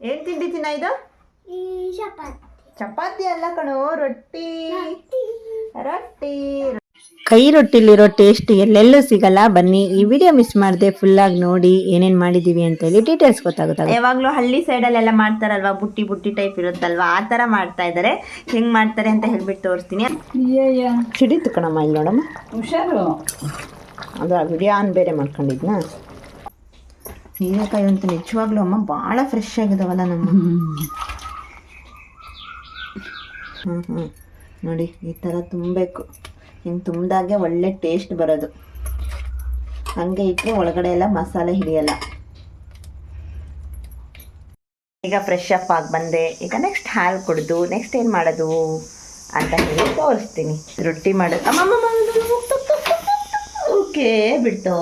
ಏನ್ ತಿಂಡಿ ತಿನ್ನ ಇದು? ಚಪಾತಿ ಅಲ್ಲ ಕಣೋ, ರೊಟ್ಟಿ. ರೊಟ್ಟಿ ಕೈ ರೊಟ್ಟಿಲಿರೋ ಟೇಸ್ಟ್ ಎಲ್ಲೆಲ್ಲೂ ಸಿಗಲ್ಲ. ಬನ್ನಿ ಈ ವಿಡಿಯೋ ಮಿಸ್ ಮಾಡದೆ ಫುಲ್ ಆಗಿ ನೋಡಿ ಏನೇನ್ ಮಾಡಿದೀವಿ ಅಂತ ಹೇಳಿ ಡೀಟೇಲ್ಸ್ ಗೊತ್ತಾಗುತ್ತೆ. ಯಾವಾಗ್ಲೂ ಹಳ್ಳಿ ಸೈಡಲ್ಲೆಲ್ಲ ಮಾಡ್ತಾರಲ್ವಾ, ಬುಟ್ಟಿ ಬುಟ್ಟಿ ಟೈಪ್ ಇರುತ್ತಲ್ವಾ, ಆ ತರ ಮಾಡ್ತಾ ಇದಾರೆ. ಹೆಂಗ್ ಮಾಡ್ತಾರೆ ಅಂತ ಹೇಳ್ಬಿಟ್ಟು ತೋರಿಸ್ತೀನಿ. ಸಿಡಿತು ಕಣಮ್ಮ, ಇಲ್ಲಿ ನೋಡಮ್ಮ, ಹುಷಾರು. ಅದು ವಿಡಿಯೋ ಆನ್ ಬೇರೆ ಮಾಡ್ಕೊಂಡಿದ್ನಾ. ಹೀರೆಕಾಯಿ ಅಂತೂ ನಿಜವಾಗ್ಲೂ ಅಮ್ಮ ಭಾಳ ಫ್ರೆಶ್ ಆಗಿದಾವಲ್ಲ ನಮ್ಮ. ನೋಡಿ ಈ ಥರ ತುಂಬಬೇಕು. ಹಿಂಗೆ ತುಂಬಿದಾಗೆ ಒಳ್ಳೆ ಟೇಸ್ಟ್ ಬರೋದು. ಹಂಗೆ ಇಟ್ಟರೆ ಒಳಗಡೆ ಎಲ್ಲ ಮಸಾಲೆ ಹಿಡಿಯಲ್ಲ. ಈಗ ಫ್ರೆಶ್ ಅಪ್ ಆಗಿ ಬಂದೆ. ಈಗ ನೆಕ್ಸ್ಟ್ ಹಾಲು ಕುಡಿದು ನೆಕ್ಸ್ಟ್ ಏನು ಮಾಡೋದು ಅಂತ ಹೇಳಿ ತೋರಿಸ್ತೀನಿ. ರೊಟ್ಟಿ ಮಾಡೋದು. ಓಕೆ ಬಿಡ್ತು.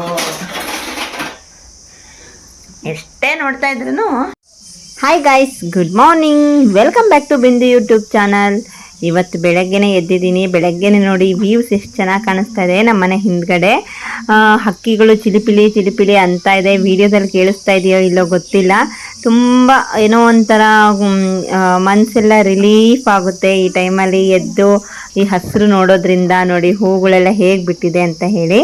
ಎಷ್ಟೇ ನೋಡ್ತಾ ಇದ್ರು. Hi guys, good morning, welcome back to Bindu YouTube channel. ಇವತ್ತು ಬೆಳಗ್ಗೆನೇ ಎದ್ದಿದ್ದೀನಿ. ಬೆಳಗ್ಗೆನೇ ನೋಡಿ ವ್ಯೂಸ್ ಎಷ್ಟು ಚೆನ್ನಾಗಿ ಕಾಣಿಸ್ತಾ ಇದೆ. ನಮ್ಮ ಮನೆ ಹಿಂದ್ಗಡೆ ಹಕ್ಕಿಗಳು ಚಿಲಿಪಿಲಿ ಚಿಲಿಪಿಲಿ ಅಂತ ಇದೆ. ವಿಡಿಯೋದಲ್ಲಿ ಕೇಳಿಸ್ತಾ ಇದೆಯೋ ಇಲ್ಲೋ ಗೊತ್ತಿಲ್ಲ. ತುಂಬ ಏನೋ ಒಂಥರ ಮನಸ್ಸೆಲ್ಲ ರಿಲೀಫ್ ಆಗುತ್ತೆ ಈ ಟೈಮಲ್ಲಿ ಎದ್ದು ಈ ಹಸಿರು ನೋಡೋದ್ರಿಂದ. ನೋಡಿ ಹೂಗಳೆಲ್ಲ ಹೇಗೆ ಬಿಟ್ಟಿದೆ ಅಂತ ಹೇಳಿ.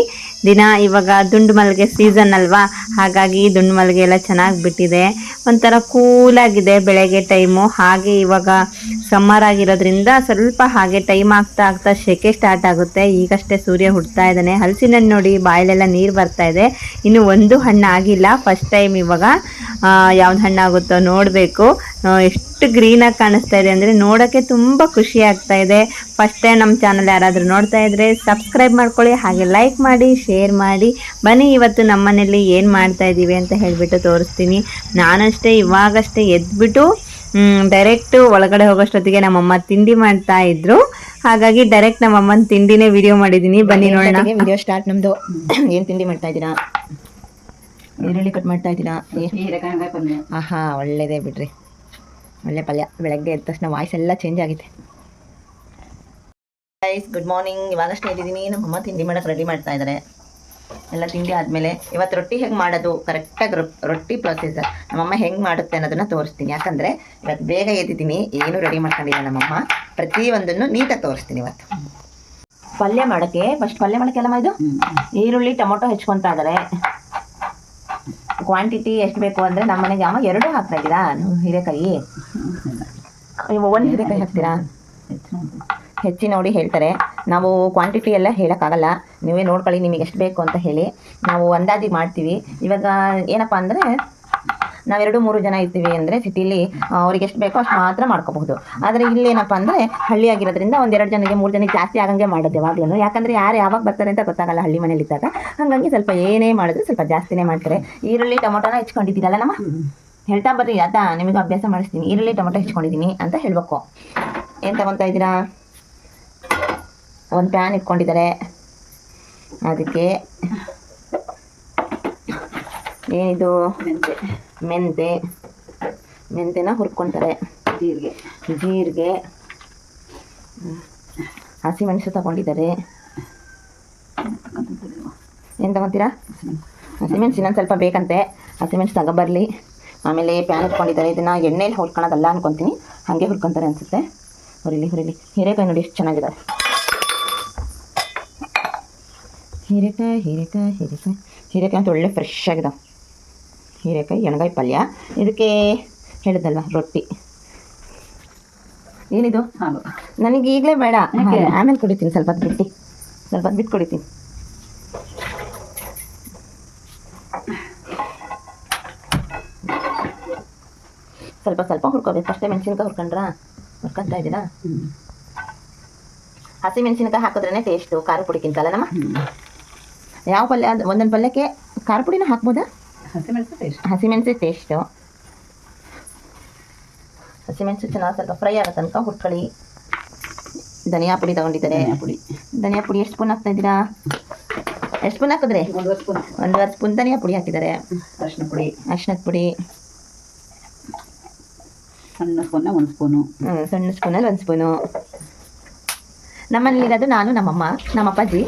ದಿನ ಇವಾಗ ದುಂಡು ಮಲ್ಲಿಗೆ ಸೀಸನ್ ಅಲ್ವಾ, ಹಾಗಾಗಿ ದುಂಡು ಮಲ್ಲಿಗೆ ಎಲ್ಲ ಚೆನ್ನಾಗಿ ಬಿಟ್ಟಿದೆ. ಒಂಥರ ಕೂಲಾಗಿದೆ ಬೆಳಗ್ಗೆ ಟೈಮು. ಹಾಗೆ ಇವಾಗ ಸಮ್ಮರ್ ಆಗಿರೋದ್ರಿಂದ ಸ್ವಲ್ಪ ಹಾಗೆ ಟೈಮ್ ಆಗ್ತಾ ಆಗ್ತಾ ಸೆಕೆ ಸ್ಟಾರ್ಟ್ ಆಗುತ್ತೆ. ಈಗಷ್ಟೇ ಸೂರ್ಯ ಹುಡ್ತಾ ಇದ್ದಾನೆ. ಹಲಸಿನ ಹಣ್ಣು ನೋಡಿ ಬಾಯಲ್ಲೆಲ್ಲ ನೀರು ಬರ್ತಾ ಇದೆ. ಇನ್ನು ಒಂದು ಹಣ್ಣು ಆಗಿಲ್ಲ. ಫಸ್ಟ್ ಟೈಮ್ ಇವಾಗ ಯಾವ್ದು ಹಣ್ಣಾಗುತ್ತೋ ನೋಡಬೇಕು. ಎಷ್ಟು ಗ್ರೀನಾಗಿ ಕಾಣಿಸ್ತಾ ಇದೆ ಅಂದರೆ ನೋಡೋಕ್ಕೆ ತುಂಬ ಖುಷಿ ಆಗ್ತಾ ಇದೆ. ಫಸ್ಟ್ ಟೈಮ್ ನಮ್ಮ ಚಾನಲ್ ಯಾರಾದರೂ ನೋಡ್ತಾ ಇದ್ದರೆ ಸಬ್ಸ್ಕ್ರೈಬ್ ಮಾಡ್ಕೊಳ್ಳಿ, ಹಾಗೆ ಲೈಕ್ ಮಾಡಿ, ಶೇರ್ ಮಾಡಿ. ಬನ್ನಿ ಇವತ್ತು ನಮ್ಮ ಮನೇಲಿ ಏನು ಮಾಡ್ತಾ ಇದ್ದೀವಿ ಅಂತ ಹೇಳಿಬಿಟ್ಟು ತೋರಿಸ್ತೀನಿ. ನಾನಷ್ಟೇ ಇವಾಗಷ್ಟೇ ಎದ್ಬಿಟ್ಟು ಡೈರೆಕ್ಟು ಒಳಗಡೆ ಹೋಗೋಷ್ಟೊತ್ತಿಗೆ ನಮ್ಮಮ್ಮ ತಿಂಡಿ ಮಾಡ್ತಾ ಇದ್ರು. ಹಾಗಾಗಿ ಡೈರೆಕ್ಟ್ ನಮ್ಮಮ್ಮನ ತಿಂಡಿನೇ ವಿಡಿಯೋ ಮಾಡಿದ್ದೀನಿ. ಬನ್ನಿ ನೋಡೋಣ. ವಿಡಿಯೋ ಸ್ಟಾರ್ಟ್ ನಮ್ಮದು. ಏನು ತಿಂಡಿ ಮಾಡ್ತಾ ಇದ್ದೀರಾ? ಈರುಳ್ಳಿ ಕಟ್ ಮಾಡ್ತಾ ಇದ್ದೀರಾ? ಆಹಾ, ಒಳ್ಳೇದೇ ಬಿಡ್ರಿ, ಒಳ್ಳೆ ಪಲ್ಯ. ಬೆಳಗ್ಗೆ ಎದ್ದ ತಕ್ಷಣ ವಾಯ್ಸ್ ಎಲ್ಲ ಚೇಂಜ್ ಆಗಿದೆ. Guys, good morning. ಇವಾಗಷ್ಟೇ ಎದ್ದಿದ್ದೀನಿ. ನಮ್ಮಮ್ಮ ತಿಂಡಿ ಮಾಡೋಕ್ಕೆ ರೆಡಿ ಮಾಡ್ತಾ ಇದ್ದಾರೆ. ಎಲ್ಲ ತಿಂಡಿ ಆದಮೇಲೆ ಇವತ್ತು ರೊಟ್ಟಿ ಹೆಂಗೆ ಮಾಡೋದು, ಕರೆಕ್ಟಾಗಿ ರೊಟ್ಟಿ ಪ್ರೊಸೀಜರ್ ನಮ್ಮಮ್ಮ ಹೆಂಗೆ ಮಾಡುತ್ತೆ ಅನ್ನೋದನ್ನು ತೋರಿಸ್ತೀನಿ. ಯಾಕಂದರೆ ಇವತ್ತು ಬೇಗ ಎದ್ದಿದ್ದೀನಿ, ಏನೂ ರೆಡಿ ಮಾಡ್ಕೊಂಡಿಲ್ಲ ನಮ್ಮಮ್ಮ. ಪ್ರತಿಯೊಂದನ್ನು ನೀಟಾಗಿ ತೋರಿಸ್ತೀನಿ ಇವತ್ತು. ಪಲ್ಯ ಮಾಡೋಕ್ಕೆ ಫಸ್ಟ್ ಪಲ್ಯ ಮಾಡೋಕ್ಕೆ ಎಲ್ಲಮ್ಮ ಇದು ಈರುಳ್ಳಿ ಟೊಮೊಟೊ ಹೆಚ್ಕೊತಾ ಇದ್ದಾರೆ. ಕ್ವಾಂಟಿಟಿ ಎಷ್ಟು ಬೇಕು ಅಂದರೆ ನಮ್ಮ ಮನೆಗೆ ಅಮ್ಮ 2 ಹಾಕ್ತಾ ಇದ್ದೀರಾ ಹೀರೆಕಾಯಿ? ಒಂದು ಹೀರೆಕಾಯಿ ಹಾಕ್ತೀರಾ? ಹೆಚ್ಚಿ ನೋಡಿ ಹೇಳ್ತಾರೆ. ನಾವು ಕ್ವಾಂಟಿಟಿ ಎಲ್ಲ ಹೇಳೋಕ್ಕಾಗಲ್ಲ, ನೀವೇ ನೋಡ್ಕೊಳ್ಳಿ ನಿಮಗೆ ಎಷ್ಟು ಬೇಕು ಅಂತ ಹೇಳಿ. ನಾವು ಅಂದಾಜಿಗೆ ಮಾಡ್ತೀವಿ. ಇವಾಗ ಏನಪ್ಪ ಅಂದರೆ ನಾವು 2-3 ಜನ ಇರ್ತೀವಿ ಅಂದರೆ ಸಿಟಿಲಿ ಅವ್ರಿಗೆ ಎಷ್ಟು ಬೇಕೋ ಅಷ್ಟು ಮಾತ್ರ ಮಾಡ್ಕೋಬಹುದು. ಆದರೆ ಇಲ್ಲೇನಪ್ಪ ಅಂದರೆ ಹಳ್ಳಿ ಆಗಿರೋದ್ರಿಂದ 1-2 ಜನಕ್ಕೆ 3 ಜನಕ್ಕೆ ಜಾಸ್ತಿ ಆಗಂಗೆ ಮಾಡೋದು ಯಾವಾಗಲೂ. ಯಾಕಂದರೆ ಯಾರು ಯಾವಾಗ ಬರ್ತಾರೆ ಅಂತ ಗೊತ್ತಾಗಲ್ಲ ಹಳ್ಳಿ ಮನೇಲಿ ಇದ್ದಾಗ. ಹಾಗಾಗಿ ಸ್ವಲ್ಪ ಏನೇ ಮಾಡಿದ್ರು ಸ್ವಲ್ಪ ಜಾಸ್ತಿನೇ ಮಾಡ್ತಾರೆ. ಈರುಳ್ಳಿ ಟೊಮೊಟೊನ ಹೆಚ್ಕೊಂಡಿದ್ದೀರಲ್ಲ ನಮ್ಮ, ಹೇಳ್ತಾ ಬರ್ರಿ, ಅದ ನಿಮಗೆ ಅಭ್ಯಾಸ ಮಾಡಿಸ್ತೀನಿ. ಈರುಳ್ಳಿ ಟೊಮೊಟೊ ಹೆಚ್ಕೊಂಡಿದ್ದೀನಿ ಅಂತ ಹೇಳಬೇಕು. ಏನು ತಗೊತಾ ಇದ್ದೀರಾ? ಒಂದು ಪ್ಯಾನ್ ಇಟ್ಕೊಂಡಿದ್ದಾರೆ. ಅದಕ್ಕೆ ಏನಿದು ಮೆಂತೆನ ಹುರ್ಕೊತಾರೆ. ಜೀರಿಗೆ ಹಸಿಮೆಣಸು ತಗೊಂಡಿದ್ದಾರೆ. ಏನು ತಗೊತೀರಾ? ಹಸಿಮೆಣಸು ಇನ್ನೊಂದು ಸ್ವಲ್ಪ ಬೇಕಂತೆ. ಹಸಿಮೆಣಸು ತಗೊಬರಲಿ. ಆಮೇಲೆ ಪ್ಯಾನ್ ಇಟ್ಕೊಂಡಿದ್ದಾರೆ. ಇದನ್ನು ಎಣ್ಣೆಲಿ ಹುರ್ಕೊಳೋದಲ್ಲ ಅನ್ಕೊತೀನಿ, ಹಾಗೆ ಹುರ್ಕೊತಾರೆ ಅನಿಸುತ್ತೆ. ಹುರಿಲಿ ಹೀರೆಕಾಯಿ ನೋಡಿ ಎಷ್ಟು ಚೆನ್ನಾಗಿದ್ದಾರೆ. ಹೀರೆಕಾಯಿ ಅಂತ ಒಳ್ಳೆ ಫ್ರೆಶ್ ಆಗಿದಾವೆ. ಹೀರೆಕಾಯಿ ಎಣ್ಗಾಯಿ ಪಲ್ಯ. ಇದಕ್ಕೆ ಹೇಳಿದಲ್ವ ರೊಟ್ಟಿ. ಏನಿದು? ನನಗೆ ಈಗಲೇ ಬೇಡ, ಆಮೇಲೆ ಕುಡಿತೀನಿ. ಸ್ವಲ್ಪ ಬಿಟ್ಟು ಕುಡಿತೀನಿ. ಸ್ವಲ್ಪ ಹುರ್ಕೋಬೇಕು. ಅಷ್ಟೇ ಮೆಣಸಿನ್ಕಾಯಿ ಹುರ್ಕೊತಾ ಇದ್ದೀರಾ? ಹಸಿ ಮೆಣಸಿನಕಾಯಿ ಹಾಕಿದ್ರೇ ಟೇಸ್ಟು ಖಾರ ಪುಡಿಕ್ಕಿಂತಲ್ಲ ನಮ್ಮ. ಯಾವ ಪಲ್ಯ ಅದು ಒಂದೊಂದು ಪಲ್ಯಕ್ಕೆ ಖಾರ ಪುಡಿನೂ ಹಾಕ್ಬೋದಾ? ಹಸಿಮೆಣಸು ಟೇಸ್ಟು. ಹಸಿಮೆಣಸು ಚೆನ್ನಾಗಿ ಸ್ವಲ್ಪ ಫ್ರೈ ಆಗೋ ತನಕ ಹುರ್ಕೊಳ್ಳಿ. ಧನಿಯಾ ಪುಡಿ ತಗೊಂಡಿದ್ದಾರೆ. ಧನಿಯಾ ಪುಡಿ ಎಷ್ಟು ಸ್ಪೂನ್ ಹಾಕ್ತಾ ಇದ್ದೀರಾ? ಎಷ್ಟು ಸ್ಪೂನ್ ಹಾಕಿದ್ರೆ? 1.5 ಸ್ಪೂನ್ ಧನಿಯಾ ಪುಡಿ ಹಾಕಿದ್ದಾರೆ. ಅರಿಶಿನದ ಪುಡಿ ಸಣ್ಣ ಸ್ಪೂನಲ್ಲಿ 1 ಸ್ಪೂನು. ನಮ್ಮನೇಲಿರೋದು ನಾನು, ನಮ್ಮಮ್ಮ, ನಮ್ಮ ಅಪ್ಪಾಜಿ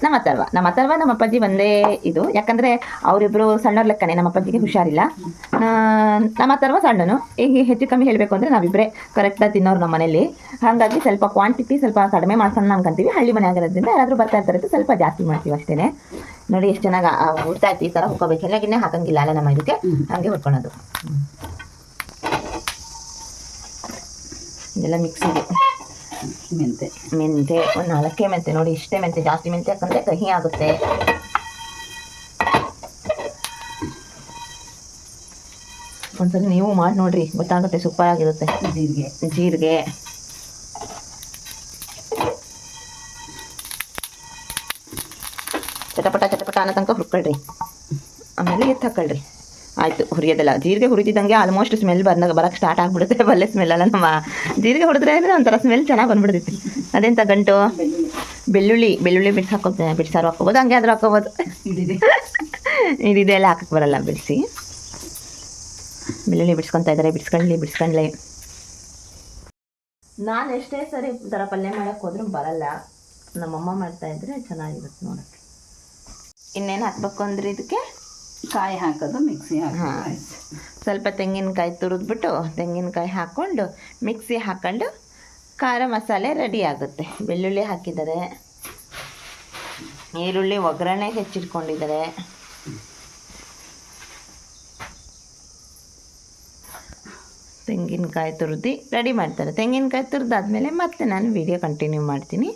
ನಮ್ಮ ಅಥರ್ವ ನಮ್ಮ ಅಪ್ಪಾಜಿ ಒಂದೇ ಇದು, ಯಾಕಂದರೆ ಅವರಿಬ್ಬರು ಸಣ್ಣವ್ರ ಲೆಕ್ಕನೇ. ನಮ್ಮ ಅಪ್ಪಾಜಿಗೆ ಹುಷಾರಿಲ್ಲ. ನಮ್ಮ ಅಥರ್ವ ಸಣ್ಣನು. ಈಗ ಹೆಚ್ಚು ಕಮ್ಮಿ ಹೇಳಬೇಕು ಅಂದರೆ ನಾವಿಬ್ಬರೇ ಕರೆಕ್ಟಾಗಿ ತಿನ್ನೋರು ನಮ್ಮ ಮನೇಲಿ. ಹಾಗಾಗಿ ಸ್ವಲ್ಪ ಕ್ವಾಂಟಿಟಿ ಸ್ವಲ್ಪ ಕಡಿಮೆ ಮಾಡ್ಕೊಂಡು ಅನ್ಕೊಂತೀವಿ. ಹಳ್ಳಿ ಮನೆ ಆಗಿರೋದ್ರಿಂದ ಯಾರಾದರೂ ಬರ್ತಾ ಇರ್ತಾರೆ ಸ್ವಲ್ಪ ಜಾಸ್ತಿ ಮಾಡ್ತೀವಿ ಅಷ್ಟೇ. ನೋಡಿ ಎಷ್ಟು ಚೆನ್ನಾಗಿ ಹುಡ್ತಾ ಇತ್ತು. ಈ ಥರ ಹುಡ್ಕೋಬೇಕು. ಎಲ್ಲಗಿನ್ನೇ ಹಾಕಂಗಿಲ್ಲ ಅಲ್ಲ ನಮ್ಮ ಇದಕ್ಕೆ, ಹಾಗೆ ಹುಡ್ಕೊಳೋದು. ಇದೆಲ್ಲ ಮಿಕ್ಸಿಗೆ ಮೆಂತೆ ಒಂದು 4 ಮೆಂತೆ ನೋಡಿ. ಇಷ್ಟೇ ಮೆಂತೆ, ಜಾಸ್ತಿ ಮೆಂತೆ ಯಾಕಂದರೆ ಕಹಿ ಆಗುತ್ತೆ. ಒಂದ್ಸರಿ ನೀವು ಮಾಡಿ ನೋಡ್ರಿ, ಗೊತ್ತಾಗುತ್ತೆ, ಸೂಪರ್ ಆಗಿರುತ್ತೆ. ಜೀರಿಗೆ ಚಟಪಟ ಅನ್ನೋ ತನಕ ಹುರ್ಕೊಳ್ರಿ. ಆಮೇಲೆ ಎತ್ತು ಹಾಕೊಳ್ರಿ. ಆಯಿತು, ಹುರಿಯೋದಲ್ಲ. ಜೀರಿಗೆ ಹುರಿದಿದ್ದಂಗೆ ಆಲ್ಮೋಸ್ಟ್ ಸ್ಮೆಲ್ ಬರೋಕ್ಕೆ ಸ್ಟಾರ್ಟ್ ಆಗಿಬಿಡುತ್ತೆ. ಬಲ್ಲೆ ಸ್ಮೆಲ್ ಅಲ್ಲ ನಮ್ಮ ಜೀರಿಗೆ ಹುರಿದ್ರೆ ಅಂದರೆ ಒಂಥರ ಸ್ಮೆಲ್ ಚೆನ್ನಾಗಿ ಬಂದ್ಬಿಡ್ತೈತಿ. ಅದೆಂತ ಗಂಟು ಬೆಳ್ಳುಳ್ಳಿ ಬಿಡ್ಸಾರು ಹಾಕ್ಕೋಬೋದು, ಹಂಗೆ ಆದರೂ ಹಾಕ್ಕೋಬೋದು. ಇದಿದೆ ಎಲ್ಲ ಹಾಕಕ್ಕೆ ಬರಲ್ಲ, ಬಿಡಿಸಿ. ಬೆಳ್ಳುಳ್ಳಿ ಬಿಡ್ಸ್ಕೊತಾ ಇದ್ದಾರೆ. ಬಿಡ್ಸ್ಕೊಂಡ್ಲಿ. ನಾನು ಎಷ್ಟೇ ಸರಿ ಥರ ಪಲ್ಯ ಮಾಡೋಕ್ಕೆ ಹೋದ್ರೂ ಬರಲ್ಲ. ನಮ್ಮಮ್ಮ ಮಾಡ್ತಾಯಿದ್ರೆ ಚೆನ್ನಾಗಿರುತ್ತೆ ನೋಡೋಕ್ಕೆ. ಇನ್ನೇನು ಹಾಕ್ಬೇಕು ಅಂದರೆ ಇದಕ್ಕೆ ಕಾಯಿ ಹಾಕೋದು, ಮಿಕ್ಸಿ ಹಾಕಿ ಸ್ವಲ್ಪ ತೆಂಗಿನಕಾಯಿ ತುರಿದ್ಬಿಟ್ಟು ತೆಂಗಿನಕಾಯಿ ಹಾಕ್ಕೊಂಡು ಮಿಕ್ಸಿ ಹಾಕ್ಕೊಂಡು ಖಾರ ಮಸಾಲೆ ರೆಡಿ ಆಗುತ್ತೆ. ಬೆಳ್ಳುಳ್ಳಿ ಹಾಕಿದ್ದಾರೆ, ಈರುಳ್ಳಿ ಒಗ್ಗರಣೆ ಹೆಚ್ಚಿಟ್ಕೊಂಡಿದ್ದಾರೆ. ತೆಂಗಿನಕಾಯಿ ತುರಿದು ರೆಡಿ ಮಾಡ್ತಾರೆ. ತೆಂಗಿನಕಾಯಿ ತುರಿದಾದ್ಮೇಲೆ ಮತ್ತೆ ನಾನು ವಿಡಿಯೋ ಕಂಟಿನ್ಯೂ ಮಾಡ್ತೀನಿ.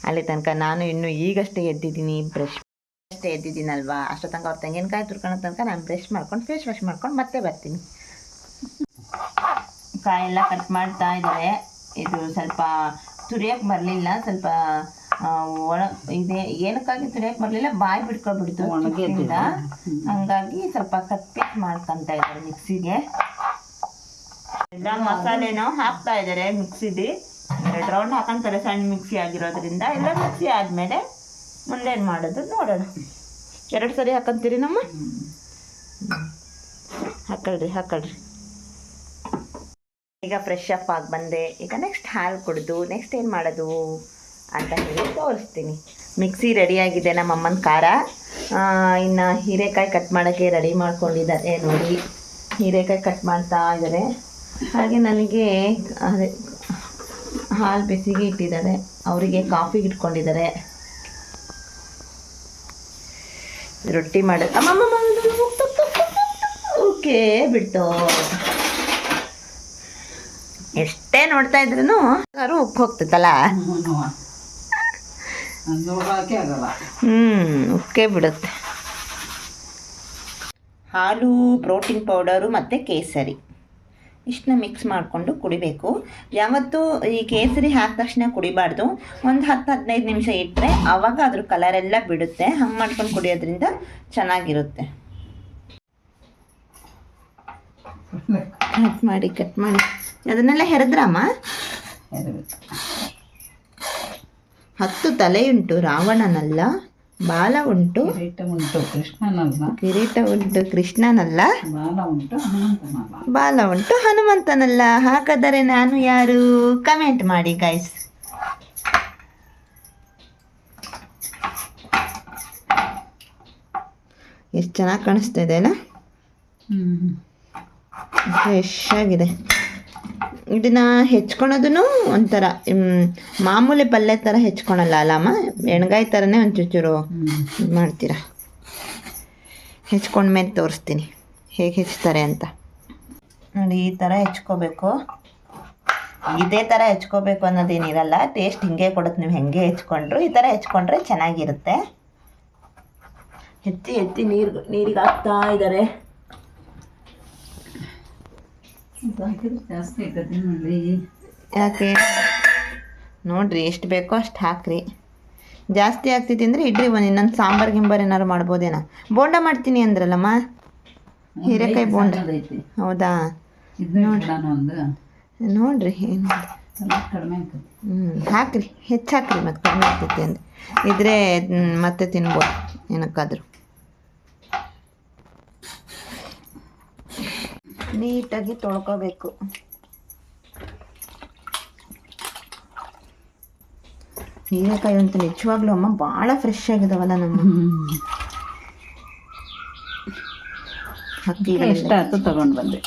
ಅಲ್ಲಿ ತನಕ ನಾನು ಇನ್ನೂ ಈಗಷ್ಟೇ ಎದ್ದಿದ್ದೀನಿ, ಅಷ್ಟೇ ಎದ್ದಿದ್ದೀನಲ್ವಾ, ಅಷ್ಟೋ ತನಕ ಅವ್ರು ತೆಂಗಿನಕಾಯಿ ತುರ್ಕೊಳ್ಳೋ ತನಕ ನಾನು ಬ್ರಷ್ ಮಾಡ್ಕೊಂಡು ಫೇಸ್ ವಾಶ್ ಮಾಡ್ಕೊಂಡು ಮತ್ತೆ ಬರ್ತೀನಿ. ಕಾಯೆಲ್ಲ ಕಟ್ ಮಾಡ್ತಾ ಇದ್ದಾರೆ. ಇದು ಸ್ವಲ್ಪ ತುರಿಯೋಕ್ಕೆ ಬರಲಿಲ್ಲ, ಸ್ವಲ್ಪ ಇದೆ. ಏನಕ್ಕಾಗಿ ತುರಿಯೋಕ್ಕೆ ಬರಲಿಲ್ಲ, ಬಾಯಿ ಬಿಡ್ಕೊಬಿಡ್ತು ಒಣಗಿದ್ದ. ಹಂಗಾಗಿ ಸ್ವಲ್ಪ ಕಟ್ ಪೀಸ್ ಮಾಡ್ಕೊತಾ ಇದ್ದಾರೆ ಮಿಕ್ಸಿಗೆ. ಎಲ್ಲ ಮಸಾಲೆನೂ ಹಾಕ್ತಾ ಇದ್ದಾರೆ ಮಿಕ್ಸಿದು. 2 ರೌಂಡ್ ಹಾಕೊಂತಾರೆ ಸಣ್ಣ ಮಿಕ್ಸಿ ಆಗಿರೋದ್ರಿಂದ. ಎಲ್ಲ ಮಿಕ್ಸಿ ಆದಮೇಲೆ ಮುಂದೇನು ಮಾಡೋದು ನೋಡೋಣ. 2 ಸರಿ ಹಾಕೊಂತೀರಿ ನಮ್ಮ. ಹಾಕೊಳ್ರಿ. ಈಗ ಫ್ರೆಶ್ ಅಪ್ ಆಗಿ ಬಂದೆ. ಈಗ ನೆಕ್ಸ್ಟ್ ಹಾಲು ಕುಡಿದು ನೆಕ್ಸ್ಟ್ ಏನು ಮಾಡೋದು ಅಂತ ಹೇಳಿ ತೋರಿಸ್ತೀನಿ. ಮಿಕ್ಸಿ ರೆಡಿಯಾಗಿದೆ ನಮ್ಮಮ್ಮನ ಖಾರ. ಇನ್ನು ಹೀರೆಕಾಯಿ ಕಟ್ ಮಾಡೋಕ್ಕೆ ರೆಡಿ ಮಾಡ್ಕೊಂಡಿದ್ದಾರೆ ನೋಡಿ. ಹೀರೆಕಾಯಿ ಕಟ್ ಮಾಡ್ತಾ ಇದ್ದಾರೆ. ಹಾಗೆ ನನಗೆ ಅದೇ ಹಾಲು ಬಿಸಿಗೆ ಇಟ್ಟಿದ್ದಾರೆ. ಅವರಿಗೆ ಕಾಫಿಗೆ ಇಟ್ಕೊಂಡಿದ್ದಾರೆ. ರೊಟ್ಟಿ ಮಾಡೋದು ಓಕೆ ಬಿಡ್ತು. ಎಷ್ಟೇ ನೋಡ್ತಾ ಇದ್ರೂ ಉಪ್ಪು ಹೋಗ್ತೈತಲ್ಲ, ಉಕ್ಕೇ ಬಿಡುತ್ತೆ. ಹಾಲು, ಪ್ರೋಟೀನ್ ಪೌಡರು ಮತ್ತು ಕೇಸರಿ ಇಷ್ಟನ್ನ ಮಿಕ್ಸ್ ಮಾಡಿಕೊಂಡು ಕುಡಿಬೇಕು. ಯಾವತ್ತೂ ಈ ಕೇಸರಿ ಹಾಕಿದ ತಕ್ಷಣ ಕುಡಿಬಾರ್ದು. ಒಂದು 10-15 ನಿಮಿಷ ಇಟ್ಟರೆ ಆವಾಗ ಅದ್ರ ಕಲರೆಲ್ಲ ಬಿಡುತ್ತೆ. ಹಂಗೆ ಮಾಡ್ಕೊಂಡು ಕುಡಿಯೋದ್ರಿಂದ ಚೆನ್ನಾಗಿರುತ್ತೆ. ಕಟ್ ಮಾಡಿ ಅದನ್ನೆಲ್ಲ ಹೆರದ್ರಮ್ಮ. 10 ತಲೆಯುಂಟು ರಾವಣನಲ್ಲ, ಬಾಲ ಉಂಟು ಕಿರೀಟ ಉಂಟು ಕೃಷ್ಣನಲ್ಲ, ಬಾಲ ಉಂಟು ಹನುಮಂತನಲ್ಲ. ಹಾಗಾದರೆ ನಾನು ಯಾರು? ಕಮೆಂಟ್ ಮಾಡಿ ಗೈಸ್. ಎಷ್ಟು ಚೆನ್ನಾಗಿ ಕಾಣಿಸ್ತಾ ಇದೆ ಅಲ್ಲ, ಫ್ರೆಶ್ ಆಗಿದೆ. ಇದನ್ನ ಹೆಚ್ಕೊಳೋದು ಒಂಥರ ಮಾಮೂಲಿ ಪಲ್ಯ ಥರ ಹೆಚ್ಕೊಳಲ್ಲ ಅಲ್ಲಮ್ಮ, ಎಣ್ಗಾಯಿ ಥರನೇ ಒಂಚೂರು ಇದು ಮಾಡ್ತೀರಾ. ಹೆಚ್ಕೊಂಡ್ಮೇಲೆ ತೋರಿಸ್ತೀನಿ ಹೇಗೆ ಹೆಚ್ತಾರೆ ಅಂತ ನೋಡಿ. ಈ ಥರ ಹೆಚ್ಕೋಬೇಕು. ಇದೇ ಥರ ಹೆಚ್ಕೋಬೇಕು ಅನ್ನೋದೇನಿರಲ್ಲ, ಟೇಸ್ಟ್ ಹಿಂಗೆ ಕೊಡುತ್ತೆ. ನೀವು ಹೆಂಗೆ ಹೆಚ್ಕೊಂಡ್ರು ಈ ಥರ ಹೆಚ್ಕೊಂಡ್ರೆ ಚೆನ್ನಾಗಿರುತ್ತೆ. ಎತ್ತಿ ನೀರಿಗೆ ಹಾಕ್ತಾ ಇದ್ದಾರೆ. ಜಾಸ್ತಿ ಆಗ್ತದೆ ನೋಡ್ರಿ. ಯಾಕೆ ನೋಡ್ರಿ, ಎಷ್ಟು ಬೇಕೋ ಅಷ್ಟು ಹಾಕ್ರಿ. ಜಾಸ್ತಿ ಆಗ್ತೈತಿ ಅಂದರೆ ಇಡ್ರಿ. ಇನ್ನೊಂದು ಸಾಂಬಾರು ಗಿಂಬಾರು ಏನಾರು ಮಾಡ್ಬೋದೇನೋ. ಬೋಂಡ ಮಾಡ್ತೀನಿ ಅಂದ್ರಲ್ಲಮ್ಮ, ಹೀರೆಕಾಯಿ ಬೋಂಡ. ಹೌದಾ? ನೋಡ್ರಿ ಏನು ಕಡಿಮೆ ಹಾಕ್ರಿ, ಹೆಚ್ಚಾಕ್ರಿ, ಮತ್ತು ಕಡಿಮೆ ಆಗ್ತೈತಿ ಅಂದ್ರೆ ಇದ್ರೆ ಮತ್ತೆ ತಿನ್ಬೋದು ಏನಕ್ಕಾದರೂ. ನೀಟಾಗಿ ತೊಳ್ಕೊಬೇಕು. ಹೀರೆಕಾಯಿ ಅಂತೂ ನಿಜವಾಗ್ಲೂ ಅಮ್ಮ ಭಾಳ ಫ್ರೆಶ್ ಆಗಿದಾವಲ್ಲ ನಮ್ಮ ಅಕ್ಕಿ ಇಷ್ಟ ಆಯ್ತು ತಗೊಂಡು ಬಂದೆ.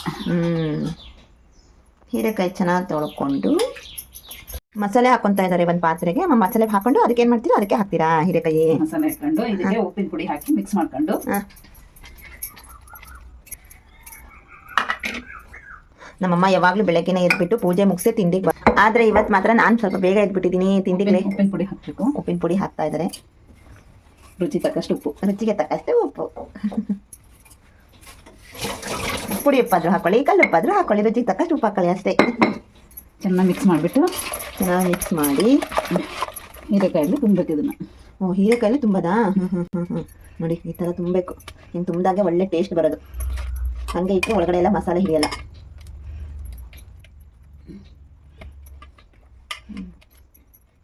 ಹೀರೆಕಾಯಿ ಚೆನ್ನಾಗಿ ತೊಳ್ಕೊಂಡು ಮಸಾಲೆ ಹಾಕೊತಾ ಇದ್ದಾರೆ ಒಂದು ಪಾತ್ರೆಗೆ. ಅಮ್ಮ ಮಸಾಲೆ ಹಾಕೊಂಡು ಅದಕ್ಕೆ ಏನು ಮಾಡ್ತೀರಾ, ಅದಕ್ಕೆ ಹಾಕ್ತೀರಾ ಹೀರೆಕಾಯಿ? ಮಸಾಲೆ ಹಾಕೊಂಡು ಇದಕ್ಕೆ ಉಪ್ಪಿನ ಪುಡಿ ಹಾಕಿ ಮಿಕ್ಸ್ ಮಾಡ್ಕೊಂಡು ನಮ್ಮಮ್ಮ ಯಾವಾಗಲೂ ಬೆಳಗ್ಗೆನೇ ಎದ್ಬಿಟ್ಟು ಪೂಜೆ ಮುಗಿಸಿ ತಿಂಡಿಗೆ ಆದರೆ ಇವತ್ತು ಮಾತ್ರ ನಾನು ಸ್ವಲ್ಪ ಬೇಗ ಎದ್ಬಿಟ್ಟಿದ್ದೀನಿ. ತಿಂಡಿಗೆ ಉಪ್ಪಿನ ಪುಡಿ ಹಾಕಬೇಕು. ಉಪ್ಪಿನ ಪುಡಿ ಹಾಕ್ತಾ ಇದ್ದಾರೆ. ರುಚಿ ತಕ್ಕಷ್ಟು ಉಪ್ಪು. ರುಚಿಗೆ ತಕ್ಕಷ್ಟು ಉಪ್ಪು. ಪುಡಿ ಉಪ್ಪಾದರೂ ಹಾಕೊಳ್ಳಿ, ಕಲ್ಲು ಉಪ್ಪಾದರೂ ಹಾಕೊಳ್ಳಿ, ರುಚಿಗೆ ತಕ್ಕಷ್ಟು ಉಪ್ಪು ಹಾಕೊಳ್ಳಿ ಅಷ್ಟೇ. ಚೆನ್ನಾಗಿ ಮಿಕ್ಸ್ ಮಾಡಿಬಿಟ್ಟು ಚೆನ್ನಾಗಿ ಮಿಕ್ಸ್ ಮಾಡಿ ಹೀರೆಕಾಯಲ್ಲಿ ತುಂಬಬೇಕು ಇದನ್ನು. ಹೀರೆಕಾಯಲ್ಲಿ ತುಂಬದಾ? ನೋಡಿ ಈ ಥರ ತುಂಬಬೇಕು. ಹಿಂಗೆ ತುಂಬಿದಾಗೆ ಒಳ್ಳೆ ಟೇಸ್ಟ್ ಬರೋದು. ಹಾಗೆ ಇಟ್ಟು ಒಳಗಡೆ ಎಲ್ಲ ಮಸಾಲೆ ಹಿಡಿಯಲ್ಲ.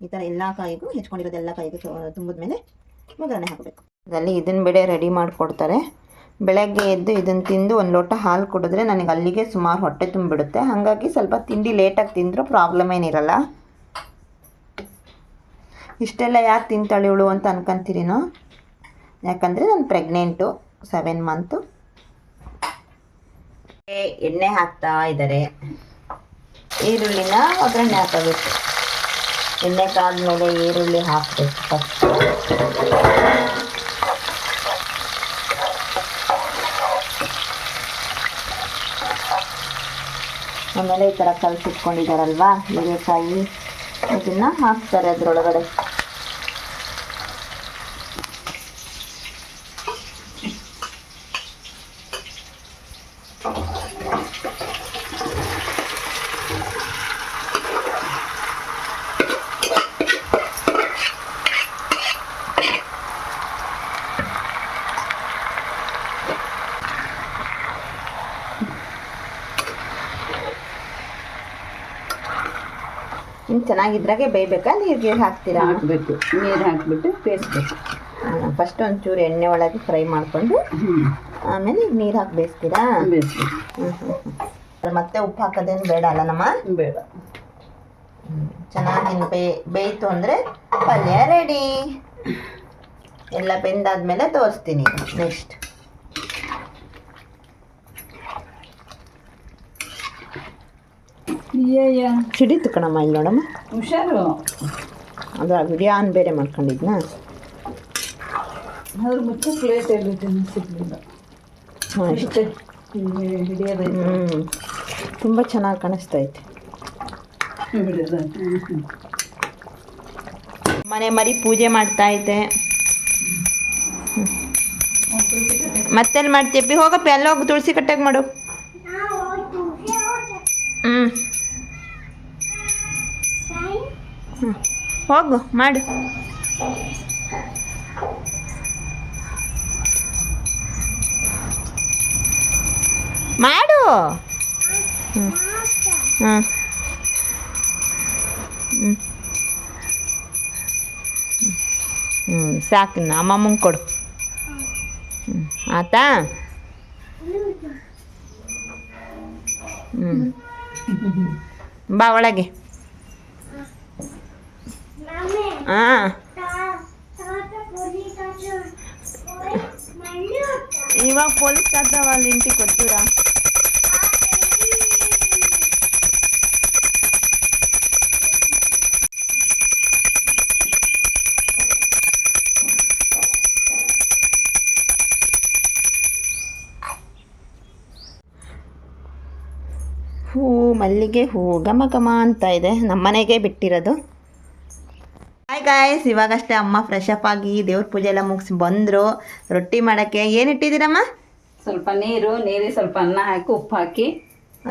ಈ ಥರ ಎಲ್ಲ ಕಾಯಿಗೂ ಹೆಚ್ಕೊಂಡಿರೋದು ಎಲ್ಲ ಕಾಯಿಗೂ ತುಂಬಿದ್ಮೇಲೆ ಒಗ್ಗರಣೆ ಹಾಕಬೇಕು. ಅದರಲ್ಲಿ ಇದನ್ನು ಬೇಳೆ ರೆಡಿ ಮಾಡಿಕೊಡ್ತಾರೆ. ಬೆಳಗ್ಗೆ ಎದ್ದು ಇದನ್ನು ತಿಂದು ಒಂದು ಲೋಟ ಹಾಲು ಕುಡಿದ್ರೆ ನನಗೆ ಅಲ್ಲಿಗೆ ಸುಮಾರು ಹೊಟ್ಟೆ ತುಂಬಿಬಿಡುತ್ತೆ. ಹಾಗಾಗಿ ಸ್ವಲ್ಪ ತಿಂಡಿ ಲೇಟಾಗಿ ತಿಂದರೂ ಪ್ರಾಬ್ಲಮ್ ಏನಿರಲ್ಲ. ಇಷ್ಟೆಲ್ಲ ಯಾಕೆ ತಿಂತಾಳೆ ಇವಳು ಅಂತ ಅನ್ಕೊಂತೀರಿನೋ, ಯಾಕಂದರೆ ನಾನು ಪ್ರೆಗ್ನೆಂಟು 7 ಮಂತು. ಎಣ್ಣೆ ಹಾಕ್ತಾ ಇದ್ದಾರೆ. ಈರುಳ್ಳಿನ ಒಗ್ಗರಣೆ ಹಾಕಬೇಕು. ಎಣ್ಣೆ ಕಾದ್ಮೇಲೆ ಈರುಳ್ಳಿ ಹಾಕಬೇಕು ಫಸ್ಟ್. ಆಮೇಲೆ ಈ ಥರ ಕಲಸಿಟ್ಕೊಂಡಿದ್ದಾರಲ್ವಾ ಹೀರೆಕಾಯಿ, ಇದನ್ನು ಹಾಕ್ತಾರೆ ಅದರೊಳಗಡೆ. ಹಿಂಗೆ ಚೆನ್ನಾಗಿದ್ರಾಗೆ ಬೇಯಬೇಕಾ, ನೀರಿಗೆ ಹಾಕ್ತೀರಾ? ಹಾಕಬೇಕು. ನೀರು ಹಾಕಿಬಿಟ್ಟು ಬೇಯಿಸ್ಬೇಕು. ಫಸ್ಟ್ ಒಂಚೂರು ಎಣ್ಣೆ ಒಳಗೆ ಫ್ರೈ ಮಾಡಿಕೊಂಡು ಆಮೇಲೆ ನೀರು ಹಾಕಿ ಬೇಯಿಸ್ತೀರಾ? ಬೇಯಿಸ್ಬೇಕು. ಮತ್ತೆ ಉಪ್ಪು ಹಾಕೋದೇನು ಬೇಡ ಅಲ್ಲ ನಮ್ಮ? ಬೇಡ. ಚೆನ್ನಾಗಿ ಬೇಯ್ತು ಅಂದರೆ ಪಲ್ಯ ರೆಡಿ. ಎಲ್ಲ ಬೆಂದಾದ್ಮೇಲೆ ತೋರಿಸ್ತೀನಿ ನೆಕ್ಸ್ಟ್. ಸಿಡಿತು ಕಣಮ್ಮ, ಇಲ್ಲಿ ನೋಡಮ್ಮ ಹುಷಾರು. ಅದು ವಿಡಿಯೋ ಆನ್ ಬೇರೆ ಮಾಡ್ಕೊಂಡಿದ್ನ. ಅದ್ರ ಮುಚ್ಚ ಪ್ಲೇಟ್ ಎಲ್ಲಿದ್ದೀನಿ ಸಿಗಲಿಲ್ಲ. ಇಷ್ಟೇ ಹಿಡಿಯೋದೈತೆ. ತುಂಬ ಚೆನ್ನಾಗಿ ಕಾಣಿಸ್ತೈತೆ. ಮನೆ ಮರಿ ಪೂಜೆ ಮಾಡ್ತಾ ಐತೆ. ಮತ್ತೆಲ್ಲಿ ಮಾಡ್ತೀಯಪ್ಪಿ? ಹೋಗಪ್ಪಿ, ಅಲ್ಲೋಗಿ ತುಳಸಿ ಕಟ್ಟಾಗಿ ಮಾಡು. ಹೋಗು ಮಾಡು. ಮಾಡು. ಸಾಕು, ಅಮ್ಮಮ್ಮಂಗೆ ಕೊಡು. ಆತಾ? ಬಾ ಒಳಗೆ. ಹಾಂ, ಇವಾಗ ಪೊಲೀಸ್ ಆಗ್ತಾವ ಅಲ್ಲಿ ಇಂಟಿಗೆ ಕೊಡ್ತೀರಾ? ಹೂ, ಮಲ್ಲಿಗೆ ಹೂ ಘಮ ಘಮ ಅಂತ ಇದೆ. ನಮ್ಮನೆಗೆ ಬಿಟ್ಟಿರೋದು. ಹಾಯ್ ಗಾಯ್ಸ್, ಇವಾಗಷ್ಟೇ ಅಮ್ಮ ಫ್ರೆಶ್ ಅಪ್ ಆಗಿ ದೇವ್ರ ಪೂಜೆ ಎಲ್ಲ ಮುಗಿಸಿ ಬಂದರು. ರೊಟ್ಟಿ ಮಾಡೋಕ್ಕೆ ಏನು ಇಟ್ಟಿದ್ದೀರಮ್ಮ? ಸ್ವಲ್ಪ ನೀರಿಗೆ ಸ್ವಲ್ಪ ಅನ್ನ ಹಾಕಿ ಉಪ್ಪು ಹಾಕಿ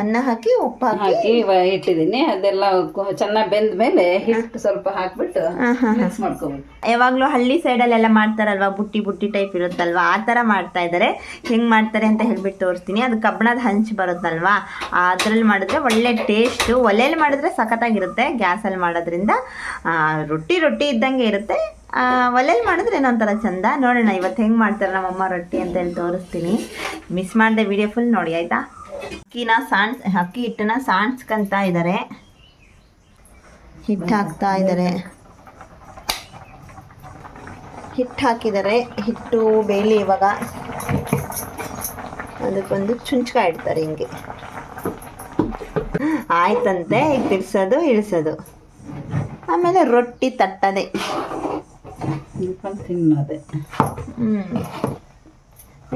ಅನ್ನ ಹಾಕಿ ಉಪ್ಪು ಹಾಕಿ ಇಟ್ಟಿದ್ದೀನಿ. ಅದೆಲ್ಲ ಚೆನ್ನಾಗಿ ಬೆಂದ ಮೇಲೆ ಹಿಟ್ಟು ಸ್ವಲ್ಪ ಹಾಕ್ಬಿಟ್ಟು ಮಿಕ್ಸ್ ಮಾಡ್ಕೋಬೇಕು. ಯಾವಾಗಲೂ ಹಳ್ಳಿ ಸೈಡಲ್ಲೆಲ್ಲ ಮಾಡ್ತಾರಲ್ವ, ಬುಟ್ಟಿ ಬುಟ್ಟಿ ಟೈಪ್ ಇರುತ್ತಲ್ವ, ಆ ಥರ ಮಾಡ್ತಾ ಇದ್ದಾರೆ. ಹೆಂಗೆ ಮಾಡ್ತಾರೆ ಅಂತ ಹೇಳ್ಬಿಟ್ಟು ತೋರಿಸ್ತೀನಿ. ಅದು ಕಬ್ಬಣದ ಹಂಚು ಬರುತ್ತಲ್ವ, ಅದ್ರಲ್ಲಿ ಮಾಡಿದ್ರೆ ಒಳ್ಳೆ ಟೇಸ್ಟು. ಒಲೆಯಲ್ಲಿ ಮಾಡಿದ್ರೆ ಸಖತ್ತಾಗಿರುತ್ತೆ. ಗ್ಯಾಸಲ್ಲಿ ಮಾಡೋದ್ರಿಂದ ರೊಟ್ಟಿ ಇದ್ದಂಗೆ ಇರುತ್ತೆ. ಒಲೆಯಲ್ಲಿ ಮಾಡಿದ್ರೆ ಏನೋ ಒಂಥರ ಚಂದ. ನೋಡೋಣ ಇವತ್ತು ಹೆಂಗೆ ಮಾಡ್ತಾರೆ ನಮ್ಮಮ್ಮ ರೊಟ್ಟಿ ಅಂತ ಹೇಳಿ ತೋರಿಸ್ತೀನಿ. ಮಿಸ್ ಮಾಡಿದೆ ವಿಡಿಯೋ ಫುಲ್ ನೋಡಿ ಆಯಿತಾ? ಅಕ್ಕಿ ಹಿಟ್ಟನ್ನ ಸಾಣ್ಸ್ಕೊಂತ ಇದ್ದಾರೆ. ಹಿಟ್ಟು ಹಾಕ್ತಾ ಇದ್ದಾರೆ. ಹಿಟ್ಟು ಹಾಕಿದ್ದಾರೆ. ಹಿಟ್ಟು ಬೇಲಿ ಇವಾಗ ಅದಕ್ಕೊಂದು ಚುಂಚ್ಕ ಇಡ್ತಾರೆ ಹಿಂಗೆ. ಆಯ್ತಂತೆ ಈಗ ತಿರ್ಸೋದು ಇಳಿಸೋದು, ಆಮೇಲೆ ರೊಟ್ಟಿ ತಟ್ಟದೆ ತಿನ್ನೋದೆ.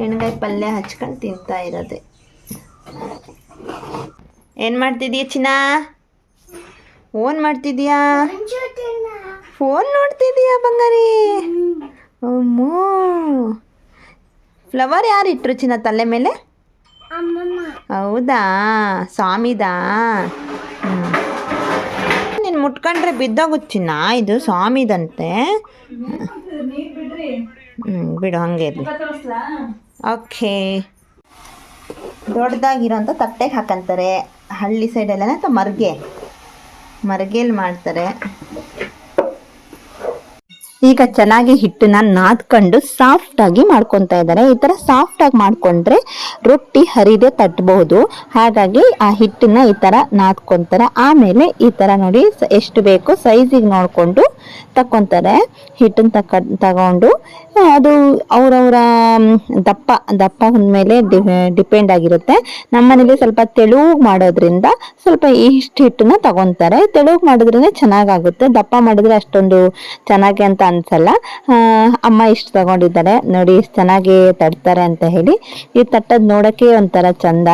ಎಣ್ಗಾಯಿ ಪಲ್ಯ ಹಚ್ಕೊಂಡು ತಿಂತಾ ಇರೋದೆ. ಏನು ಮಾಡ್ತಿದೀಯ ಚಿನ್ನ? ಫೋನ್ ಮಾಡ್ತಿದ್ಯಾ? ಫೋನ್ ನೋಡ್ತಿದೀಯಾ ಬಂಗಾರಿ? ಅಮ್ಮೋ, ಫ್ಲವರ್ ಯಾರು ಇಟ್ಟರು ಚಿನ್ನ ತಲೆ ಮೇಲೆ? ಹೌದಾ, ಸ್ವಾಮಿದಾ? ನೀನು ಮುಟ್ಕೊಂಡ್ರೆ ಬಿದ್ದೋಗುತ್ತೆ ಚಿನ್ನ, ಇದು ಸ್ವಾಮಿದಂತೆ. ಬಿಡು ಹಂಗೆ ಇರಲಿ. ಓಕೆ. ದೊಡ್ಡದಾಗಿರೋಂಥ ತಟ್ಟೆಗೆ ಹಾಕಂತಾರೆ ಹಳ್ಳಿ ಸೈಡೆಲ್ಲ, ಅಥವಾ ಮರ್ಗೆಯಲ್ಲಿ ಮಾಡ್ತಾರೆ. ಈಗ ಚೆನ್ನಾಗಿ ಹಿಟ್ಟನ್ನ ನಾದ್ಕೊಂಡು ಸಾಫ್ಟಾಗಿ ಮಾಡ್ಕೊತಾ ಇದ್ದಾರೆ. ಈ ಥರ ಸಾಫ್ಟಾಗಿ ಮಾಡಿಕೊಂಡ್ರೆ ರೊಟ್ಟಿ ಹರಿದೇ ತಟ್ಟಬಹುದು. ಹಾಗಾಗಿ ಆ ಹಿಟ್ಟನ್ನ ಈ ಥರ ನಾದ್ಕೊತಾರೆ. ಆಮೇಲೆ ಈ ಥರ ನೋಡಿ ಎಷ್ಟು ಬೇಕೋ ಸೈಜಿಗೆ ನೋಡಿಕೊಂಡು ತಕ್ಕೊತಾರೆ. ಹಿಟ್ಟನ್ನು ತಗೊಂಡು ಅದು ಅವರವರ ದಪ್ಪ ಮೇಲೆ ಡಿಪೆಂಡ್ ಆಗಿರುತ್ತೆ. ನಮ್ಮನೇಲಿ ಸ್ವಲ್ಪ ತೆಳುಗೆ ಮಾಡೋದ್ರಿಂದ ಸ್ವಲ್ಪ ಇಷ್ಟು ಹಿಟ್ಟನ್ನ ತಗೊತಾರೆ. ತೆಳುಗೆ ಮಾಡಿದ್ರೇ ಚೆನ್ನಾಗಾಗುತ್ತೆ, ದಪ್ಪ ಮಾಡಿದ್ರೆ ಅಷ್ಟೊಂದು ಚೆನ್ನಾಗಿ ಅಂತ ಅನ್ಸಲ್ಲ. ಅಮ್ಮ ಇಷ್ಟು ತಗೊಂಡಿದ್ದಾರೆ ನೋಡಿ, ಇಷ್ಟು ಚೆನ್ನಾಗಿ ತಡ್ತಾರೆ ಅಂತ ಹೇಳಿ. ಈ ತಟ್ಟದ್ ನೋಡೋಕ್ಕೆ ಒಂಥರ ಚಂದ.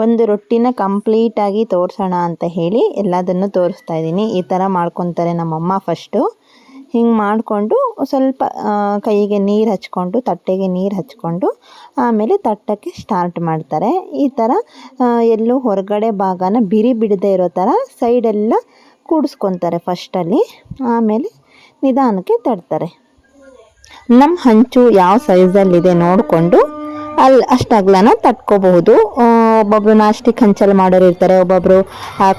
ಒಂದು ರೊಟ್ಟಿನ ಕಂಪ್ಲೀಟಾಗಿ ತೋರಿಸೋಣ ಅಂತ ಹೇಳಿ ಎಲ್ಲದನ್ನು ತೋರಿಸ್ತಾ ಇದ್ದೀನಿ. ಈ ಥರ ಮಾಡ್ಕೊತಾರೆ ನಮ್ಮಮ್ಮ. ಫಸ್ಟು ಹಿಂಗೆ ಮಾಡಿಕೊಂಡು ಸ್ವಲ್ಪ ಕೈಗೆ ನೀರು ಹಚ್ಕೊಂಡು, ತಟ್ಟೆಗೆ ನೀರು ಹಚ್ಕೊಂಡು ಆಮೇಲೆ ತಟ್ಟಕ್ಕೆ ಸ್ಟಾರ್ಟ್ ಮಾಡ್ತಾರೆ. ಈ ಥರ ಎಲ್ಲೂ ಹೊರಗಡೆ ಭಾಗನ ಬಿರಿ ಬಿಡದೇ ಇರೋ ಥರ ಸೈಡೆಲ್ಲ ಕೂಡಿಸ್ಕೊತಾರೆ ಫಸ್ಟಲ್ಲಿ, ಆಮೇಲೆ ನಿಧಾನಕ್ಕೆ ತಡ್ತಾರೆ. ನಮ್ಮ ಹಂಚು ಯಾವ ಸೈಜಲ್ಲಿದೆ ನೋಡಿಕೊಂಡು ಅಷ್ಟು ಅಗಲನ ತಟ್ಕೋಬಹುದು. ಒಬ್ಬೊಬ್ರು ನಾಸ್ಟಿಕ್ ಹಂಚಲ್ಲಿ ಮಾಡೋರು ಇರ್ತಾರೆ, ಒಬ್ಬೊಬ್ರು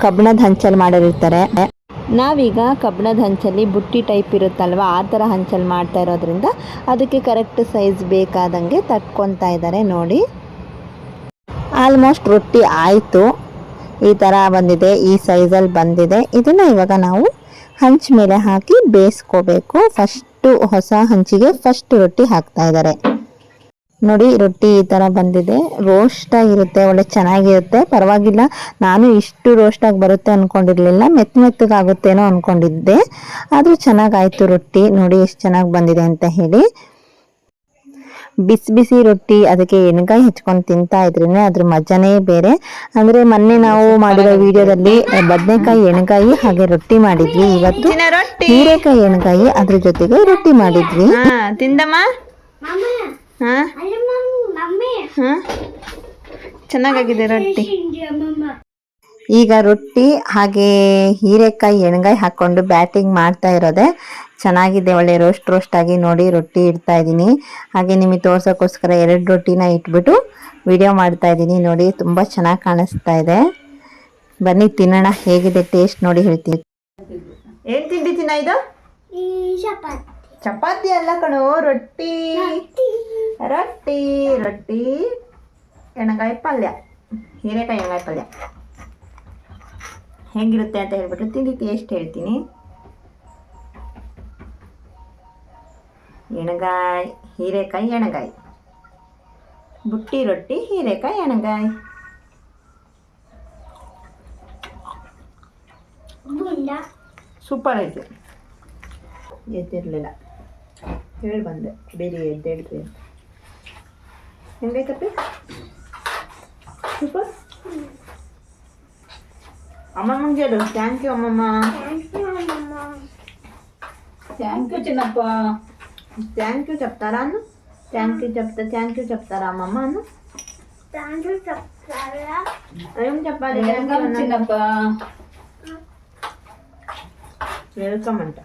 ಕಬ್ಬಿಣದ ಹಂಚಲ್ಲಿ ಮಾಡೋರು ಇರ್ತಾರೆ. ನಾವೀಗ ಕಬ್ಬಿಣದ ಹಂಚಲ್ಲಿ ಬುಟ್ಟಿ ಟೈಪ್ ಇರುತ್ತಲ್ವ, ಆ ಥರ ಹಂಚಲ್ಲಿ ಮಾಡ್ತಾ ಇರೋದ್ರಿಂದ ಅದಕ್ಕೆ ಕರೆಕ್ಟ್ ಸೈಜ್ ಬೇಕಾದಂಗೆ ತಟ್ಕೊತಾ ಇದ್ದಾರೆ ನೋಡಿ. ಆಲ್ಮೋಸ್ಟ್ ರೊಟ್ಟಿ ಆಯಿತು. ಈ ಥರ ಬಂದಿದೆ, ಈ ಸೈಜಲ್ಲಿ ಬಂದಿದೆ. ಇದನ್ನು ಇವಾಗ ನಾವು ಹಂಚ ಮೇಲೆ ಹಾಕಿ ಬೇಯಿಸ್ಕೋಬೇಕು. ಫಸ್ಟು ಹೊಸ ಹಂಚಿಗೆ ಫಸ್ಟ್ ರೊಟ್ಟಿ ಹಾಕ್ತಾ ಇದ್ದಾರೆ ನೋಡಿ. ರೊಟ್ಟಿ ಈ ಥರ ಬಂದಿದೆ. ರೋಸ್ಟಾಗಿರುತ್ತೆ, ಒಳ್ಳೆ ಚೆನ್ನಾಗಿರುತ್ತೆ, ಪರವಾಗಿಲ್ಲ. ನಾನು ಇಷ್ಟು ರೋಸ್ಟಾಗಿ ಬರುತ್ತೆ ಅಂದ್ಕೊಂಡಿರಲಿಲ್ಲ, ಮೆತ್ತಗಾಗುತ್ತೇನೋ ಅಂದ್ಕೊಂಡಿದ್ದೆ. ಆದರೂ ಚೆನ್ನಾಗಾಯಿತು ರೊಟ್ಟಿ ನೋಡಿ, ಎಷ್ಟು ಚೆನ್ನಾಗಿ ಬಂದಿದೆ ಅಂತ ಹೇಳಿ. ಬಿಸಿ ಬಿಸಿ ರೊಟ್ಟಿ, ಅದಕ್ಕೆ ಎಣ್ಗಾಯಿ ಹಚ್ಕೊಂಡು ತಿಂತಾ ಇದ್ರೇನೆ ಅದ್ರ ಮಜಾನೇ ಬೇರೆ. ಅಂದರೆ ಮೊನ್ನೆ ನಾವು ಮಾಡಿರೋ ವಿಡಿಯೋದಲ್ಲಿ ಬದನೆಕಾಯಿ ಎಣ್ಗಾಯಿ ಹಾಗೆ ರೊಟ್ಟಿ ಮಾಡಿದ್ವಿ. ಇವತ್ತು ಹೀರೆಕಾಯಿ ಎಣ್ಗಾಯಿ ಅದ್ರ ಜೊತೆಗೆ ರೊಟ್ಟಿ ಮಾಡಿದ್ವಿ. ತಿಂದಮ್ಮ? ಚೆನ್ನಾಗಿದೆ ರೊಟ್ಟಿ. ಈಗ ರೊಟ್ಟಿ ಹಾಗೆ ಹೀರೆಕಾಯಿ ಎಣ್ಗಾಯಿ ಹಾಕ್ಕೊಂಡು ಬ್ಯಾಟಿಂಗ್ ಮಾಡ್ತಾ ಇರೋದೆ ಚೆನ್ನಾಗಿದೆ. ಒಳ್ಳೆ ರೋಸ್ಟ್ ಆಗಿ ನೋಡಿ ರೊಟ್ಟಿ ಇಡ್ತಾ ಇದ್ದೀನಿ. ಹಾಗೆ ನಿಮಗೆ ತೋರ್ಸೋಕ್ಕೋಸ್ಕರ 2 ರೊಟ್ಟಿನ ಇಟ್ಬಿಟ್ಟು ವಿಡಿಯೋ ಮಾಡ್ತಾ ಇದ್ದೀನಿ ನೋಡಿ. ತುಂಬ ಚೆನ್ನಾಗಿ ಕಾಣಿಸ್ತಾ ಇದೆ. ಬನ್ನಿ ತಿನ್ನೋಣ, ಹೇಗಿದೆ ಟೇಸ್ಟ್ ನೋಡಿ ಹೇಳ್ತೀನಿ. ಏನು ತಿಂಡಿ ತಿನ್ನ ಇದು? ಚಪಾತಿ ಅಲ್ಲ ಕಣೋ, ರೊಟ್ಟಿ. ರೊಟ್ಟಿ ಎಣ್ಗಾಯಿ ಪಲ್ಯ, ಹೀರೆಕಾಯಿ ಎಣ್ಗಾಯಿ ಪಲ್ಯ ಹೇಗಿರುತ್ತೆ ಅಂತ ಹೇಳ್ಬಿಟ್ಟು ತಿಂಡಿ ಟೇಸ್ಟ್ ಹೇಳ್ತೀನಿ. ಎಣ್ಗಾಯಿ, ಹೀರೆಕಾಯಿ ಎಣ್ಗಾಯಿ, ಬುಟ್ಟಿ ರೊಟ್ಟಿ, ಹೀರೆಕಾಯಿ ಎಣ್ಗಾಯಿ. ಸೂಪರ್ ಐತೆ. ಎದ್ದಿರಲಿಲ್ಲ, ಹೇಳಿ ಬಂದೆ ಬೇರೆ ಎದ್ದೇಳ್ರಿ ಅಂತ. ಹೆಂಗೈತಪ್ಪಿ? ಸೂಪರ್. ಅಮ್ಮಮ್ಮಂಗೆ ಹೇಳು ಥ್ಯಾಂಕ್ ಯು ಅಮ್ಮಮ್ಮ. ಥ್ಯಾಂಕ್ యూ చిన్నప్ప. థ్యాంక్ యూ చెప్తారా అన్న? థ్యాంక్ యూ చెప్తారా అమ్మమ్మ అన్న? ఏం చెప్పాలి? చిన్నప్ప వెల్కమ్ అంట.